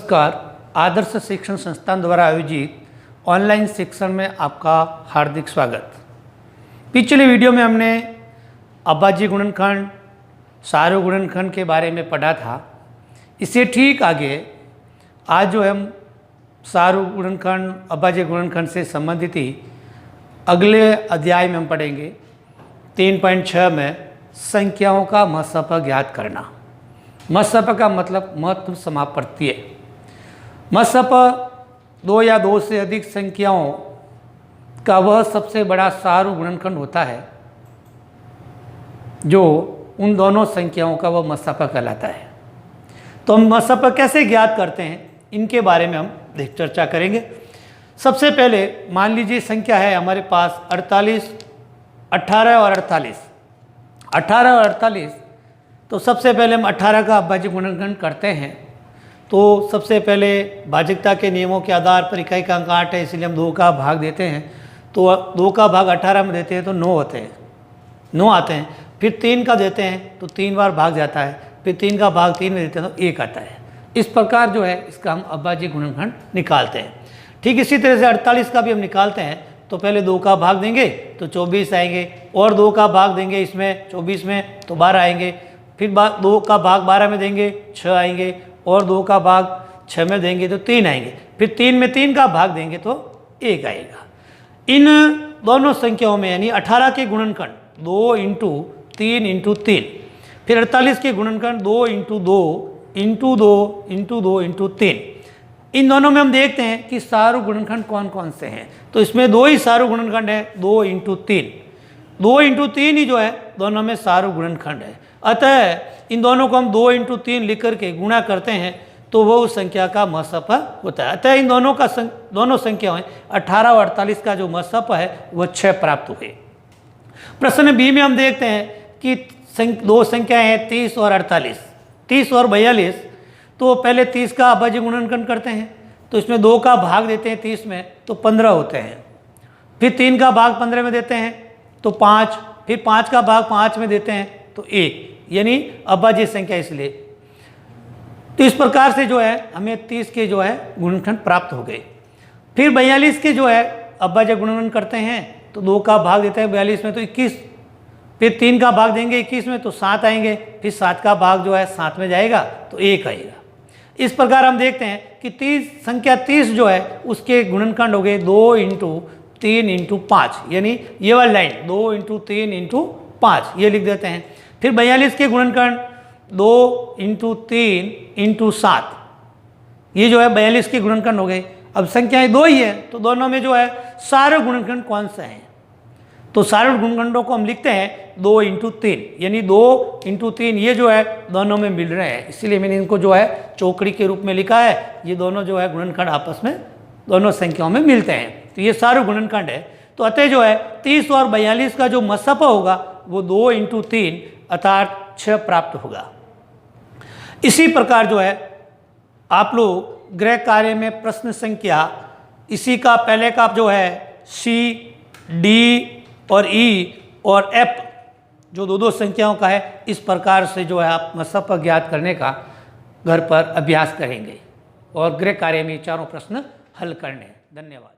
नमस्कार। आदर्श शिक्षण संस्थान द्वारा आयोजित ऑनलाइन शिक्षण में आपका हार्दिक स्वागत। पिछले वीडियो में हमने अभाज्य गुणनखंड, सारू गुणनखंड के बारे में पढ़ा था। इससे ठीक आगे आज जो हम सारू गुणनखंड, अभाज्य गुणनखंड से संबंधित ही अगले अध्याय में हम पढ़ेंगे 3.6 में संख्याओं का महत्व ज्ञात करना। महत्व का मतलब महत्व समापत्ति है। महत्व दो या दो से अधिक संख्याओं का वह सबसे बड़ा सारू गुणनखंड होता है जो उन दोनों संख्याओं का वह महत्व कहलाता है। तो हम महत्व कैसे ज्ञात करते हैं, इनके बारे में हम चर्चा करेंगे। सबसे पहले मान लीजिए संख्या है हमारे पास 48, 18 और 48। 18 और 48, तो सबसे पहले हम 18 का अभाज्य गुणनखंड करते हैं। तो सबसे पहले भाजकता के नियमों के आधार पर इकाई का अंक 8 है, इसलिए हम 2 का भाग देते हैं। तो 2 का भाग 18 में देते हैं तो 9 होते हैं, 9 आते हैं। फिर 3 का देते हैं तो 3 बार भाग जाता है। फिर 3 का भाग 3 में देते हैं तो 1 आता है। इस प्रकार जो है इसका हम अभाज्य गुणनखंड निकालते हैं। ठीक इसी तरह से 48 का भी हम निकालते हैं। तो पहले 2 का भाग देंगे तो 24 आएंगे, और 2 का भाग देंगे इसमें 24 में तो 12 आएंगे। फिर 2 का भाग 12 में देंगे 6 आएंगे, और 2 का भाग 6 में देंगे तो 3 आएंगे। फिर 3 में 3 का भाग देंगे तो 1 आएगा। इन दोनों संख्याओं में यानी 18 के गुणनखंड 2 इंटू 3 इंटू 3, फिर 48 के गुणनखंड 2 इंटू 2 इंटू 2 इंटू 2 इंटू 3। इन दोनों में हम देखते हैं कि सारू गुणनखंड कौन कौन से हैं। तो इसमें 2 ही सारू गुणनखंड है, 2 इंटू 3। 2 इंटू 3 ही जो है दोनों में सारू गुणनखंड है। अतः इन दोनों को हम 2 इंटू 3 लिख करके गुणा करते हैं तो वो उस संख्या का महत्व होता है। अतः इन दोनों का दोनों संख्याएं 18 और 48 का जो महत्व है वह 6 प्राप्त हुए। प्रश्न बी में हम देखते हैं कि 2 संख्याएं हैं 30 और 48, 30 और 42। तो पहले 30 का अभाज्य गुणनखंड करते हैं। तो इसमें 2 का भाग देते हैं 30 में तो 15 होते हैं। फिर 3 का भाग 15 में देते हैं तो 5, फिर 5 का भाग 5 में देते हैं तो 1, यानी अभाज्य संख्या। इसलिए तो इस प्रकार से जो है हमें 30 के जो है गुणनखंड प्राप्त हो गए। फिर 42 के जो है अभाज्य गुणनखंड करते हैं तो 2 का भाग देते हैं 42 में तो 21, फिर 3 का भाग देंगे 21 में तो 7 आएंगे। फिर 7 का भाग जो है 7 में जाएगा तो 1 आएगा। इस प्रकार हम देखते हैं कि संख्या 30 जो है उसके गुणनखंड हो गए 2 इंटू 3 इंटू 5, यानी ये वाली लाइन 2 इंटू 3 इंटू 5 ये लिख देते हैं। फिर 42 के गुणनखंड 2 इंटू 3 इंटू 7, ये जो है 42 के गुणनखंड हो गए। अब संख्याएं 2 ही है तो दोनों में जो है सारे गुणनखंड कौन से हैं, तो सारे गुणनखंडों को हम लिखते हैं 2 इंटू 3, यानी 2 इंटू 3 ये जो है दोनों में मिल रहे हैं, इसलिए मैंने इनको जो है चौकड़ी के रूप में लिखा है। ये दोनों जो है गुणनखंड आपस में दोनों संख्याओं में मिलते हैं, तो ये सारे गुणनखंड है। तो अतः जो है 30 और 42 का जो महत्व होगा वो 2 इंटू 3 अर्थात 6 प्राप्त होगा। इसी प्रकार जो है आप लोग गृह कार्य में प्रश्न संख्या इसी का पहले का जो है सी, डी और ई और एफ जो 2-2 संख्याओं का है, इस प्रकार से जो है आप महत्व ज्ञात करने का घर पर अभ्यास करेंगे और गृह कार्य में चारों प्रश्न हल करने। धन्यवाद।